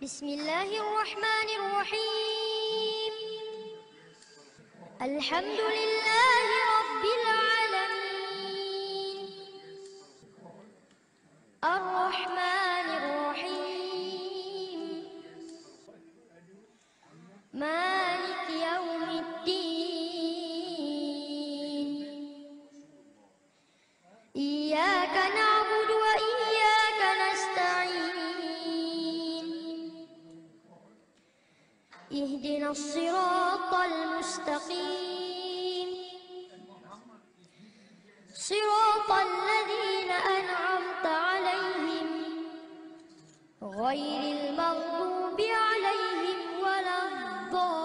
بسم الله الرحمن الرحيم الحمد لله رب العالمين الرحمن الرحيم مالك يوم الدين إياك نعبد وإياك نستعين اهدنا الصراط المستقيم صراط الذين أنعمت عليهم غير المغضوب عليهم ولا الضالين.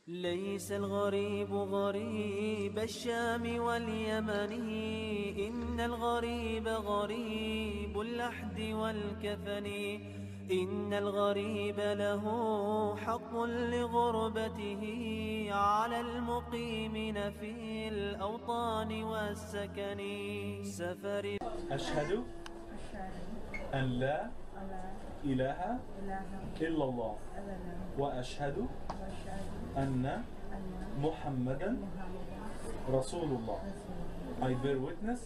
ليس الغريب غريب الشام واليمن إن الغريب غريب اللحد والكفن إن الغريب له حق لغربته على المقيمين في الأوطان والسكن سفر أشهد أن لا إله إلا الله وأشهد أن محمدا رسول الله. I bear witness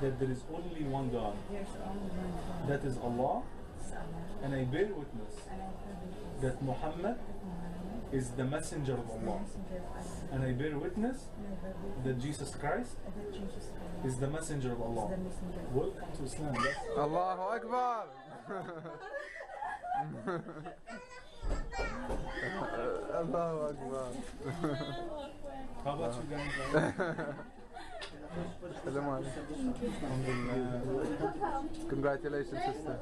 that there is only one God, that is Allah, and I bear witness that Muhammad is the messenger of Allah, and I bear witness that Jesus Christ is the messenger of Allah. Welcome to Islam. Allahu Akbar. Allahu Akbar. How about you guys? Assalamu alaikum. Congratulations, sister.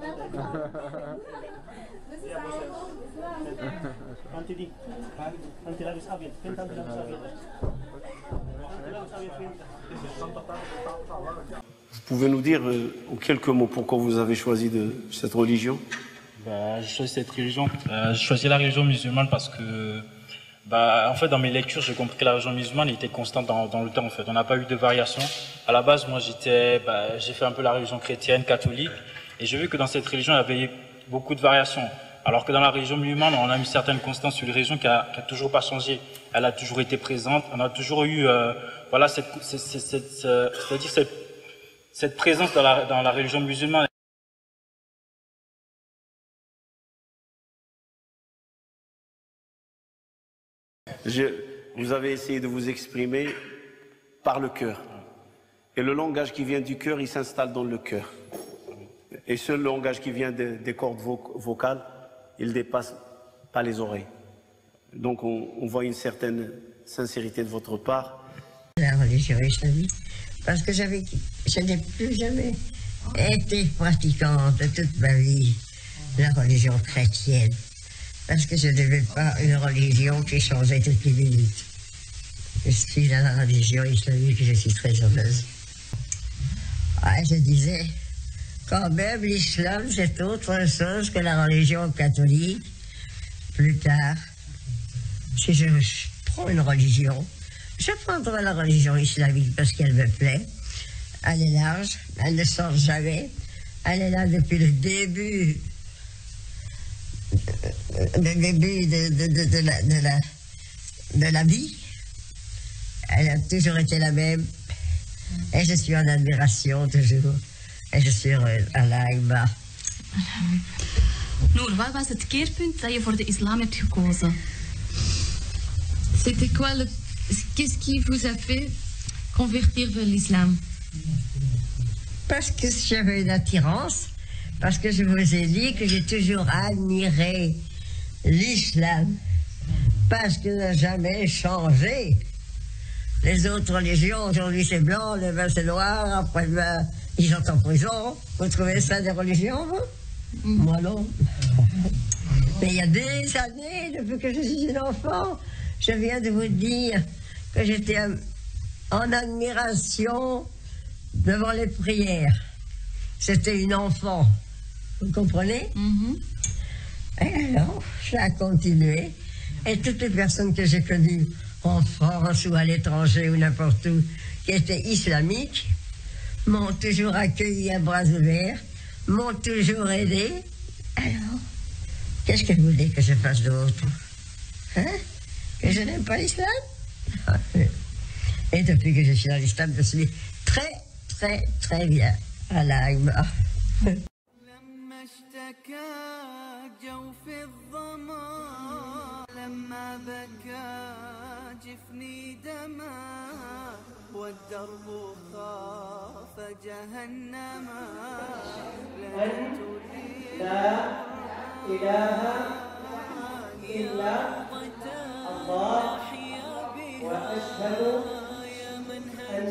أنت لابس أبيض، فين أنت لابس أبيض؟ Vous pouvez nous dire en quelques mots pourquoi vous avez choisi cette religion? J'ai choisi cette religion. J'ai choisi la religion musulmane parce que, en fait, dans mes lectures, j'ai compris que la religion musulmane était constante dans le temps. En fait, on n'a pas eu de variation. À la base, moi, j'ai fait un peu la religion chrétienne, catholique, et j'ai vu que dans cette religion, il y avait beaucoup de variations. Alors que dans la religion musulmane, on a une certaine constance sur une religion qui a toujours pas changé. Elle a toujours été présente. On a toujours eu, voilà, c'est-à-dire cette présence dans la religion musulmane. Vous avez essayé de vous exprimer par le cœur. Et le langage qui vient du cœur, il s'installe dans le cœur. Et ce langage qui vient des cordes vocales, il ne dépasse pas les oreilles. Donc on voit une certaine sincérité de votre part. La religion islamique, parce que je n'ai plus jamais été pratiquante de toute ma vie la religion chrétienne. Parce que je ne veux pas une religion qui changeait toutes les minutes. Je suis dans la religion islamique et je suis très heureuse. Je disais, quand même, l'islam, c'est autre chose que la religion catholique. Plus tard, si je prends une religion, je prendrai la religion islamique parce qu'elle me plaît. Elle est large, elle ne sort jamais. Elle est là depuis le début. De la vie. Elle a toujours été la même. Et je suis en admiration toujours. Et je suis heureuse. Allah Akbar. Noor, wat was het keerpunt dat je voor de islam hebt gekozen? C'était quoi qu'est-ce qui vous a fait convertir vers l'islam? Parce que j'avais une attirance. Parce que je vous ai dit que j'ai toujours admiré l'islam. Parce qu'il n'a jamais changé. Les autres religions, aujourd'hui c'est blanc, demain c'est noir, après demain ils sont en prison. Vous trouvez ça des religions, vous? Moi non. Mais il y a des années, depuis que je suis une enfant, je viens de vous dire que j'étais en admiration devant les prières. C'était une enfant. Vous comprenez? Et alors, ça a continué. Et toutes les personnes que j'ai connues en France ou à l'étranger ou n'importe où, qui étaient islamiques, m'ont toujours accueilli à bras ouverts, m'ont toujours aidé. Alors, qu'est-ce que vous voulez que je fasse d'autre? Hein? Que je n'aime pas l'islam? Et depuis que je suis dans l'islam, je suis très, très, très bien. Allah Akbar. لما اشتكى جوف الظما لما بكى جفني دما والدرب خاف جهنما لا إله إلا الله وأشهد أن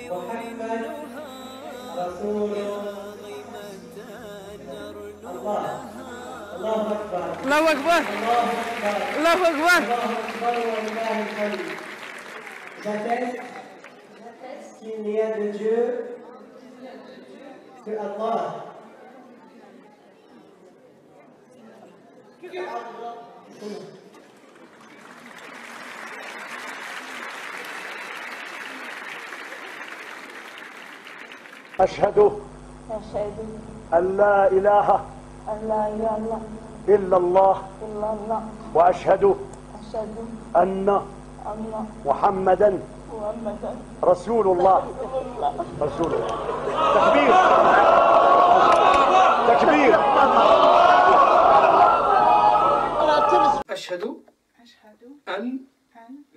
محمد رسول الله. الله أكبر. الله أكبر. الله أكبر. ولله الحمد. J'atteste qu'il n'y a de Dieu que Allah. أشهد أن لا إله إلا الله وأشهد أن محمدا رسول الله. رسول الله. تكبير تكبير. أشهد أن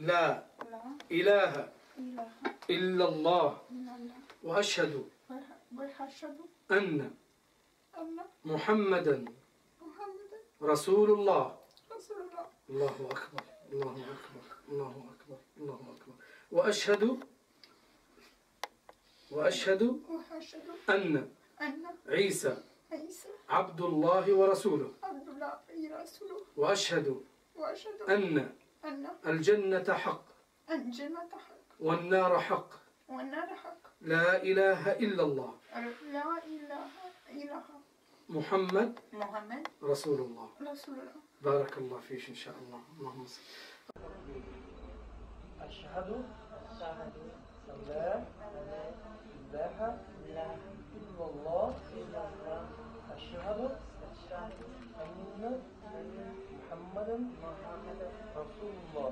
لا إله إلا الله وأشهد أن محمدا رسول الله. الله أكبر الله أكبر الله أكبر الله أكبر. وأشهد أن عيسى عبد الله ورسوله. وأشهد أن الجنة حق والنار حق. لا إله إلا الله محمد رسول الله. بارك الله فيك إن شاء الله. اللهم صل. أشهد أن لا إله إلا الله. أشهد أن محمدا رسول الله.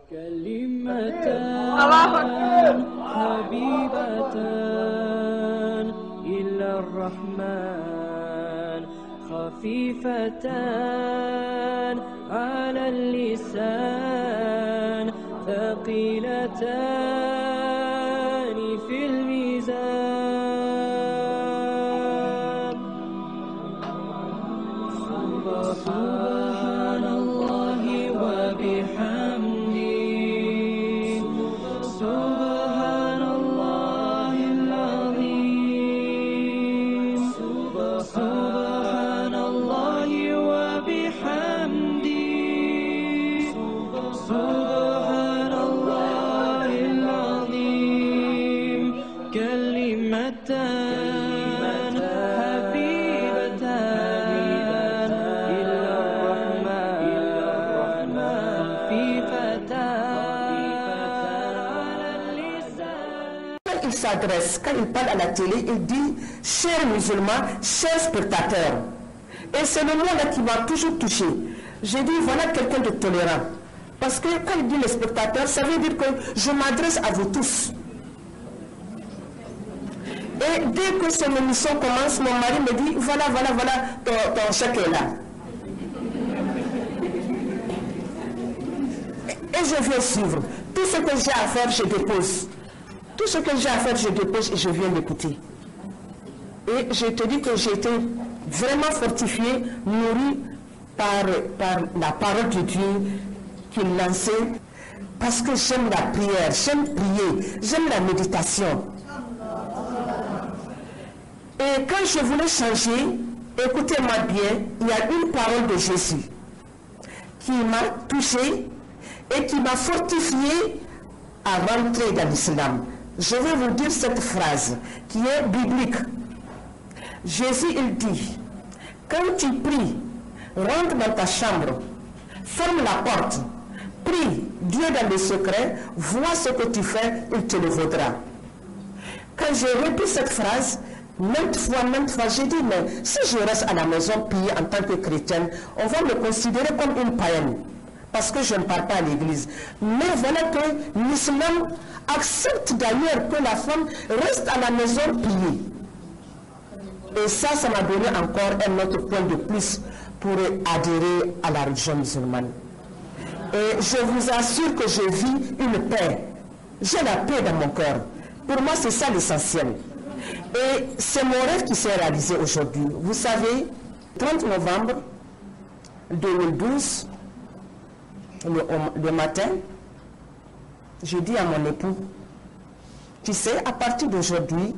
كلمتان حبيبتان إلى الرحمن خفيفتان على اللسان ثقيلتان في الميزان. سبحان الله وبحمده سبحان الله العظيم. سبحان الله وبحمده سبحان الله العظيم. كلمتان حبيبتان إلى الرحمن خفيفتان على اللسان. Il s'adresse, quand il parle à la télé, il dit « chers musulmans, chers spectateurs ». Et c'est le mot-là qui m'a toujours touché. J'ai dit « voilà quelqu'un de tolérant ». Parce que quand il dit les spectateurs, ça veut dire que je m'adresse à vous tous. Et dès que son émission commence, mon mari me dit « voilà, ton chèque est là ». Et je viens suivre. Tout ce que j'ai à faire, je dépose. Tout ce que j'ai à faire, je dépose et je viens l'écouter. Et je te dis que j'ai été vraiment fortifiée, nourrie par la parole de Dieu qu'il lançait. Parce que j'aime la prière, j'aime prier, j'aime la méditation. Et quand je voulais changer, Écoutez-moi bien, il y a une parole de Jésus qui m'a touché et qui m'a fortifié à rentrer dans l'islam. Je vais vous dire cette phrase qui est biblique. Jésus, il dit, quand tu pries, rentre dans ta chambre, ferme la porte, prie Dieu dans le secret, vois ce que tu fais, il te le vaudra. Quand j'ai répété cette phrase, maintes fois, j'ai dit, mais si je reste à la maison prier en tant que chrétienne, on va me considérer comme une païenne, parce que je ne pars pas à l'église. Mais voilà que l'islam accepte d'ailleurs que la femme reste à la maison prier. Et ça m'a donné encore un autre point de plus pour adhérer à la religion musulmane. Et je vous assure que je vis une paix. J'ai la paix dans mon cœur. Pour moi, c'est ça l'essentiel. Et c'est mon rêve qui s'est réalisé aujourd'hui. Vous savez, 30 novembre 2012, le matin, je dis à mon époux, tu sais, à partir d'aujourd'hui,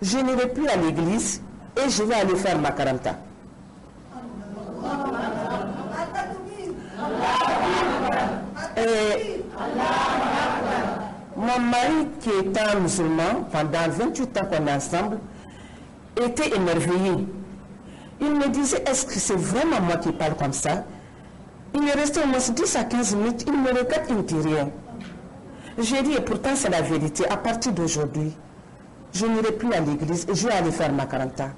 je n'irai plus à l'église et je vais aller faire ma karanta. Et mon mari, qui est un musulman, pendant 28 ans qu'on est ensemble, était émerveillé. Il me disait, est-ce que c'est vraiment moi qui parle comme ça? Il est resté au moins 10 à 15 minutes, il me regarde, il ne dit rien. J'ai dit, et pourtant c'est la vérité, à partir d'aujourd'hui, je n'irai plus à l'église et je vais aller faire ma karanta.